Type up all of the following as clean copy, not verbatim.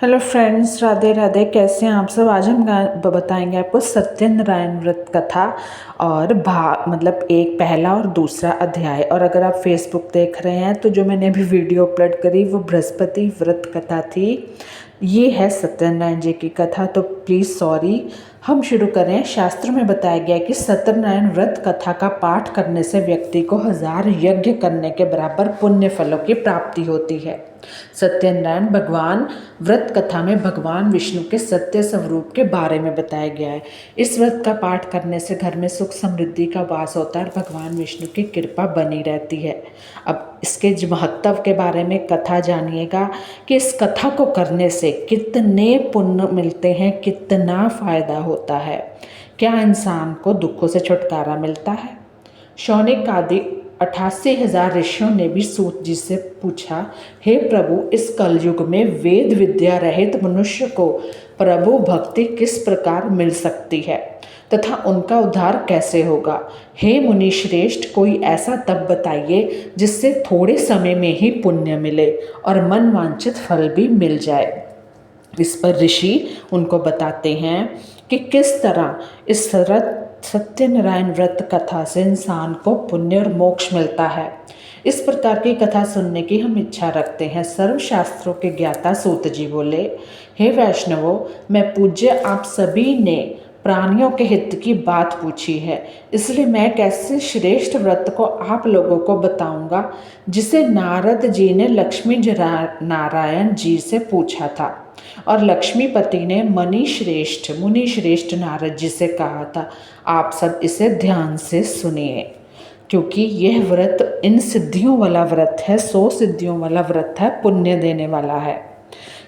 Hello friends, Radhe Radhe. कैसे हैं आप सब। आज हम बताएंगे आपको सत्यनारायण व्रत कथा और मतलब एक पहला और दूसरा अध्याय। और अगर आप फेसबुक देख रहे हैं तो जो मैंने अभी वीडियो अपलोड करी वो बृहस्पति व्रत कथा थी। ये है सत्यनारायण जी की कथा, तो प्लीज़ सॉरी। हम शुरू करें। शास्त्र में बताया गया है कि सत्यनारायण व्रत कथा का पाठ करने से व्यक्ति को 1000 यज्ञ करने के बराबर पुण्य फलों की प्राप्ति होती है। सत्यनारायण भगवान व्रत कथा में भगवान विष्णु के सत्य स्वरूप के बारे में बताया गया है। इस व्रत का पाठ करने से घर में सुख समृद्धि का वास होता है और भगवान विष्णु की कृपा बनी रहती है। अब इसके महत्व के बारे में कथा जानिएगा कि इस कथा को करने से कितने पुण्य मिलते हैं, कितना फायदा होता है, क्या इंसान को दुखों से छुटकारा मिलता है। शौनक आदि 88,000 ऋषियों ने भी सूत जी से पूछा, हे प्रभु, इस कलयुग में वेद विद्या रहित मनुष्य को प्रभु भक्ति किस प्रकार मिल सकती है तथा उनका उद्धार कैसे होगा। हे मुनि श्रेष्ठ, कोई ऐसा तप बताइए जिससे थोड़े समय में ही पुण्य मिले और मन वांछित फल भी मिल जाए। इस पर ऋषि उनको बताते हैं कि किस तरह इस सत्यनारायण व्रत कथा से इंसान को पुण्य और मोक्ष मिलता है। इस प्रकार की कथा सुनने की हम इच्छा रखते हैं। सर्वशास्त्रों के ज्ञाता सूत जी बोले, हे वैष्णवों, मैं पूज्य आप सभी ने प्राणियों के हित की बात पूछी है, इसलिए मैं एक ऐसे श्रेष्ठ व्रत को आप लोगों को बताऊंगा जिसे नारद जी ने लक्ष्मी नारायण जी से पूछा था और लक्ष्मीपति ने मुनि श्रेष्ठ नारद जी से कहा था। आप सब इसे ध्यान से सुनिए, क्योंकि यह व्रत इन सिद्धियों वाला व्रत है, 100 सिद्धियों वाला व्रत है, पुण्य देने वाला है।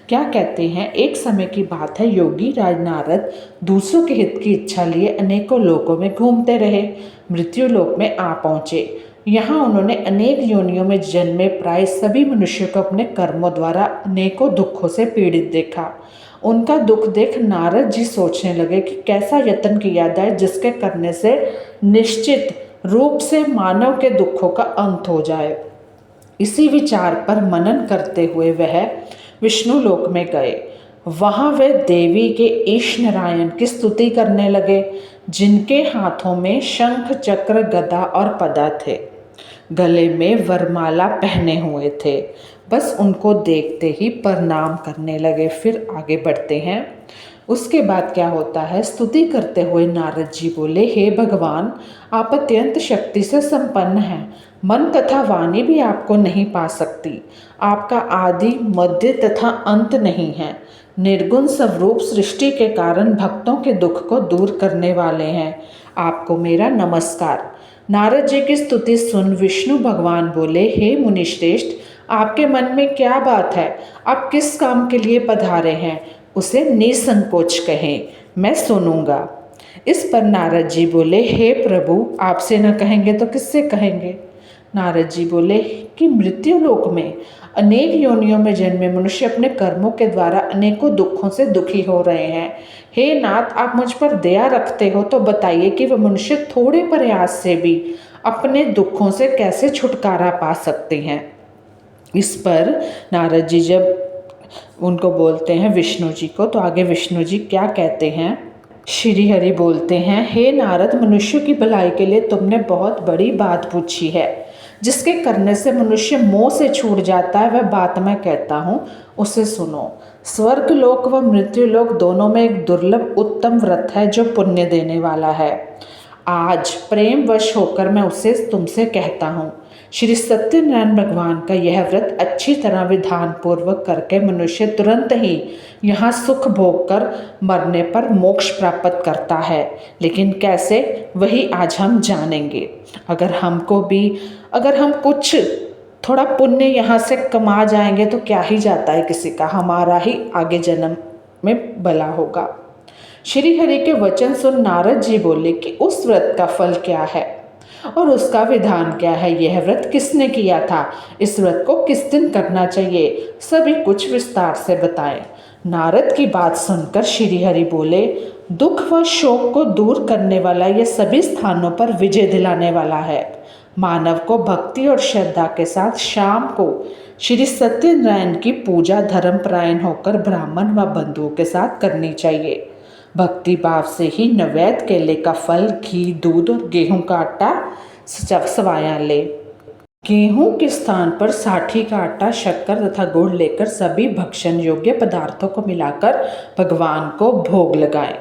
क्या कहते हैं, एक समय की बात है, योगी राज नारद दूसरों के हित की इच्छा लिए अनेकों लोकों में घूमते रहे। मृत्यु लोक में आ पहुँचे। यहाँ उन्होंने अनेक योनियों में जन्मे प्राय सभी मनुष्यों को अपने कर्मों द्वारा अनेकों दुखों से पीड़ित देखा। उनका दुख देख नारद जी सोचने लगे कि कैसा यत्न किया जाए जिसके करने से निश्चित रूप से मानव के दुखों का अंत हो जाए। इसी विचार पर मनन करते हुए वह विष्णु लोक में गए। वहाँ वे देवी के ईश नारायण की स्तुति करने लगे, जिनके हाथों में शंख चक्र गदा और पदा थे, गले में वरमाला पहने हुए थे। बस उनको देखते ही प्रणाम करने लगे। फिर आगे बढ़ते हैं। उसके बाद क्या होता है, स्तुति करते हुए नारद जी बोले, हे भगवान, आप अत्यंत शक्ति से संपन्न हैं। मन तथा वाणी भी आपको नहीं पा सकती। आपका आदि मध्य तथा अंत नहीं है। निर्गुण स्वरूप सृष्टि के कारण भक्तों के दुख को दूर करने वाले हैं। आपको मेरा नमस्कार। नारद जी की स्तुति सुन विष्णु भगवान बोले, हे मुनिश्रेष्ठ, आपके मन में क्या बात है? आप किस काम के लिए पधारे हैं? उसे निसंकोच कहें, मैं सुनूंगा। इस पर नारद जी बोले, हे प्रभु, आपसे न कहेंगे तो किससे कहेंगे। नारद जी बोले कि मृत्यु लोक में अनेक योनियों में जन्मे मनुष्य अपने कर्मों के द्वारा अनेकों दुखों से दुखी हो रहे हैं। हे नाथ, आप मुझ पर दया रखते हो तो बताइए कि वह मनुष्य थोड़े प्रयास से भी अपने दुखों से कैसे छुटकारा पा सकते हैं। इस पर नारद जी जब उनको बोलते हैं विष्णु जी को, तो आगे विष्णु जी क्या कहते हैं। श्री हरि बोलते हैं, हे नारद, मनुष्य की भलाई के लिए तुमने बहुत बड़ी बात पूछी है, जिसके करने से मनुष्य मोह से छूट जाता है। वह बात मैं कहता हूँ, उसे सुनो। स्वर्ग लोक व मृत्यु लोक दोनों में एक दुर्लभ उत्तम व्रत है जो पुण्य देने वाला है। आज प्रेम वश होकर मैं उसे तुमसे कहता हूँ। श्री सत्यनारायण भगवान का यह व्रत अच्छी तरह विधान पूर्वक करके मनुष्य तुरंत ही यहाँ सुख भोग कर मरने पर मोक्ष प्राप्त करता है। लेकिन कैसे, वही आज हम जानेंगे। अगर हम कुछ थोड़ा पुण्य यहाँ से कमा जाएंगे तो क्या ही जाता है किसी का, हमारा ही आगे जन्म में भला होगा। श्री हरि के वचन सुन नारद जी बोले कि उस व्रत का फल क्या है और उसका विधान क्या है। यह व्रत किसने किया था, इस व्रत को किस दिन करना चाहिए, सभी कुछ विस्तार से बताएं। नारद की बात सुनकर श्री हरि बोले, दुख व शोक को दूर करने वाला यह सभी स्थानों पर विजय दिलाने वाला है। मानव को भक्ति और श्रद्धा के साथ शाम को श्री सत्यनारायण की पूजा धर्मपरायण होकर ब्राह्मण व बंधुओं के साथ करनी चाहिए। भक्ति भाव से ही नैवेद्य केले का फल, घी, दूध और गेहूं का आटा सवाया ले। गेहूं के स्थान पर साठी का आटा, शक्कर तथा गुड़ लेकर सभी भक्षण योग्य पदार्थों को मिलाकर भगवान को भोग लगाएं,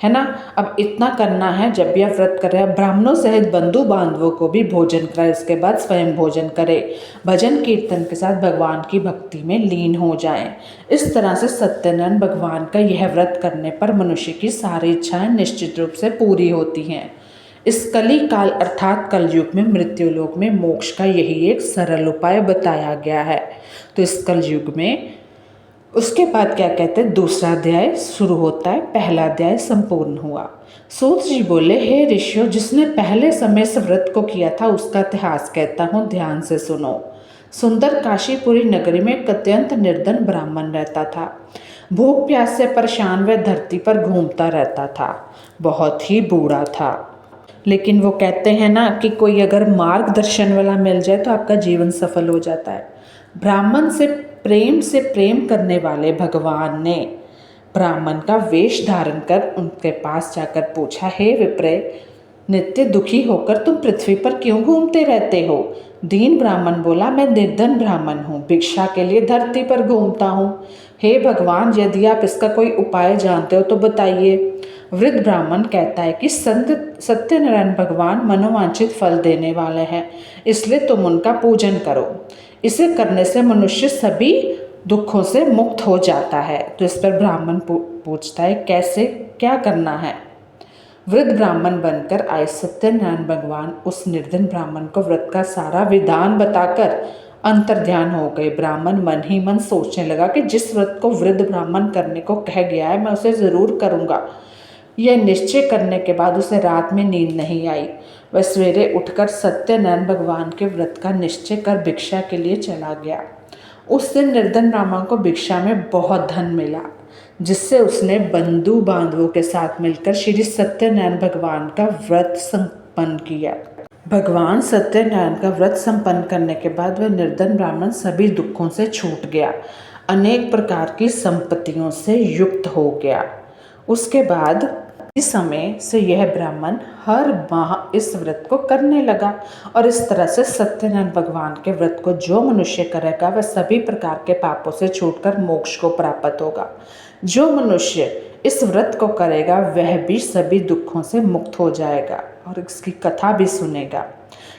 है ना। अब इतना करना है। जब भी आप व्रत कर रहे हैं, ब्राह्मणों सहित बंधु बांधवों को भी भोजन कराए। इसके बाद स्वयं भोजन करें। भजन कीर्तन के साथ भगवान की भक्ति में लीन हो जाएं। इस तरह से सत्यनारायण भगवान का यह व्रत करने पर मनुष्य की सारी इच्छाएं निश्चित रूप से पूरी होती हैं। इस कली काल अर्थात कलयुग में मृत्युलोक में मोक्ष का यही एक सरल उपाय बताया गया है। तो इस कलयुग में उसके बाद क्या कहते हैं, दूसरा अध्याय शुरू होता है। पहला अध्याय संपूर्ण हुआ। सूत जी बोले, हे ऋषियों, जिसने पहले समय से व्रत को किया था उसका इतिहास कहता हूँ, ध्यान से सुनो। सुंदर काशीपुरी नगरी में एक अत्यंत निर्धन ब्राह्मण रहता था। भूख प्यास से परेशान वह धरती पर घूमता रहता था। बहुत ही बूढ़ा था, लेकिन वो कहते हैं ना कि कोई अगर मार्गदर्शन वाला मिल जाए तो आपका जीवन सफल हो जाता है। ब्राह्मण से प्रेम करने वाले भगवान ने ब्राह्मण का वेश धारण कर उनके पास जाकर पूछा, हे विप्रे, नित्य दुखी होकर तुम पृथ्वी पर क्यों घूमते रहते हो? दीन ब्राह्मण बोला, मैं निर्धन ब्राह्मण हूँ, भिक्षा के लिए धरती पर घूमता हूँ। हे भगवान, यदि आप इसका कोई उपाय जानते हो तो बताइए। वृद्ध ब्राह्मण कहता है कि सत्यनारायण भगवान मनोवांछित फल देने वाले हैं, इसलिए तुम उनका पूजन करो। इसे करने से मनुष्य सभी दुखों से मुक्त हो जाता है। तो इस पर ब्राह्मण पूछता है, कैसे, क्या करना है? वृद्ध ब्राह्मण बनकर आए सत्यनारायण भगवान उस निर्धन ब्राह्मण को व्रत का सारा विधान बताकर अंतर्ध्यान हो गए। ब्राह्मण मन ही मन सोचने लगा कि जिस व्रत को वृद्ध ब्राह्मण करने को कह गया है, मैं उसे ज़रूर करूँगा। यह निश्चय करने के बाद उसे रात में नींद नहीं आई। वह सवेरे उठकर सत्यनारायण भगवान के व्रत का निश्चय कर भिक्षा के लिए चला गया। उस दिन निर्धन ब्राह्मण को भिक्षा में बहुत धन मिला, जिससे उसने बंधु बांधवों के साथ मिलकर श्री सत्यनारायण भगवान का व्रत संपन्न किया। भगवान सत्यनारायण का व्रत संपन्न करने के बाद वह निर्धन ब्राह्मण सभी दुखों से छूट गया, अनेक प्रकार की संपत्तियों से युक्त हो गया। उसके बाद इस समय से यह ब्राह्मण हर माह इस व्रत को करने लगा और इस तरह से सत्यनारायण भगवान के व्रत को जो मनुष्य करेगा वह सभी प्रकार के पापों से छूटकर मोक्ष को प्राप्त होगा। जो मनुष्य इस व्रत को करेगा वह भी सभी दुखों से मुक्त हो जाएगा और इसकी कथा भी सुनेगा,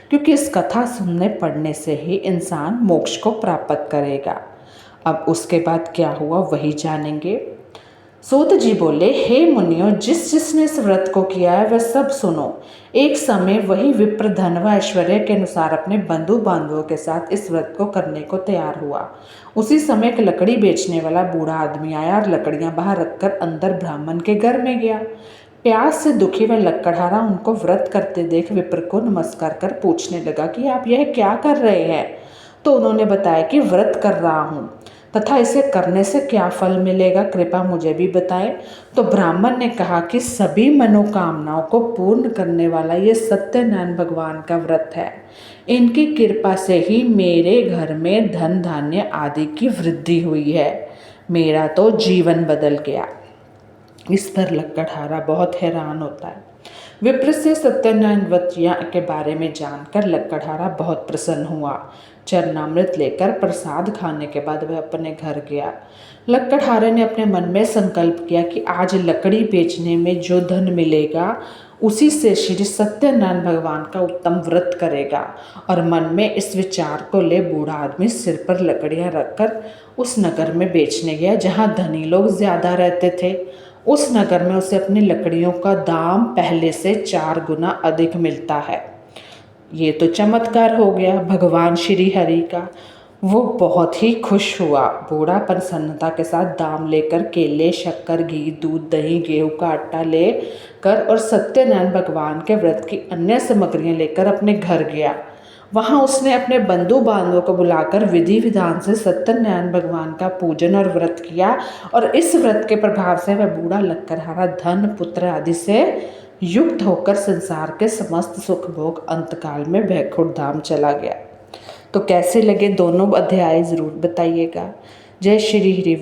क्योंकि इस कथा सुनने पढ़ने से ही इंसान मोक्ष को प्राप्त करेगा। अब उसके बाद क्या हुआ वही जानेंगे। सूत जी बोले, हे मुनियों, जिसने इस व्रत को किया है वह सब सुनो। एक समय वही विप्र धन व ऐश्वर्य के अनुसार अपने बंधु बांधवों के साथ इस व्रत को करने को तैयार हुआ। उसी समय एक लकड़ी बेचने वाला बूढ़ा आदमी आया और लकड़ियां बाहर रखकर अंदर ब्राह्मण के घर में गया। प्यास से दुखी व लकड़हारा उनको व्रत करते देख विप्र को नमस्कार कर पूछने लगा कि आप यह क्या कर रहे हैं? तो उन्होंने बताया कि व्रत कर रहा हूँ तथा इसे करने से क्या फल मिलेगा, कृपया मुझे भी बताएं। तो ब्राह्मण ने कहा कि सभी मनोकामनाओं को पूर्ण करने वाला ये सत्यनारायण भगवान का व्रत है। इनकी कृपा से ही मेरे घर में धन धान्य आदि की वृद्धि हुई है। मेरा तो जीवन बदल गया। इस पर लकड़हारा बहुत हैरान होता है। विप्र से सत्यनारायण व्रत के बारे में जानकर लकड़हारा बहुत प्रसन्न हुआ। चरणामृत लेकर प्रसाद खाने के बाद वह अपने घर गया। लकड़हारे ने अपने मन में संकल्प किया कि आज लकड़ी बेचने में जो धन मिलेगा उसी से श्री सत्यनारायण भगवान का उत्तम व्रत करेगा। और मन में इस विचार को ले बूढ़ा आदमी सिर पर लकड़ियां रखकर उस नगर में बेचने गया जहाँ धनी लोग ज़्यादा रहते थे। उस नगर में उसे अपनी लकड़ियों का दाम पहले से 4 गुना अधिक मिलता है। ये तो चमत्कार हो गया भगवान श्री हरि का। वो बहुत ही खुश हुआ। बूढ़ा प्रसन्नता के साथ दाम लेकर केले, शक्कर, घी, दूध, दही, गेहूं का आटा ले कर और सत्यनारायण भगवान के व्रत की अन्य सामग्रियां लेकर अपने घर गया। वहाँ उसने अपने बंधु बांधवों को बुलाकर विधि विधान से सत्यनारायण भगवान का पूजन और व्रत किया और इस व्रत के प्रभाव से वह बूढ़ा लकड़हारा धन, पुत्र आदि से युक्त होकर संसार के समस्त सुख भोग अंतकाल में वैकुंठ धाम चला गया। तो कैसे लगे दोनों अध्याय ज़रूर बताइएगा। जय श्री हरि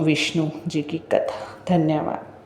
विष्णु जी की कथा। धन्यवाद।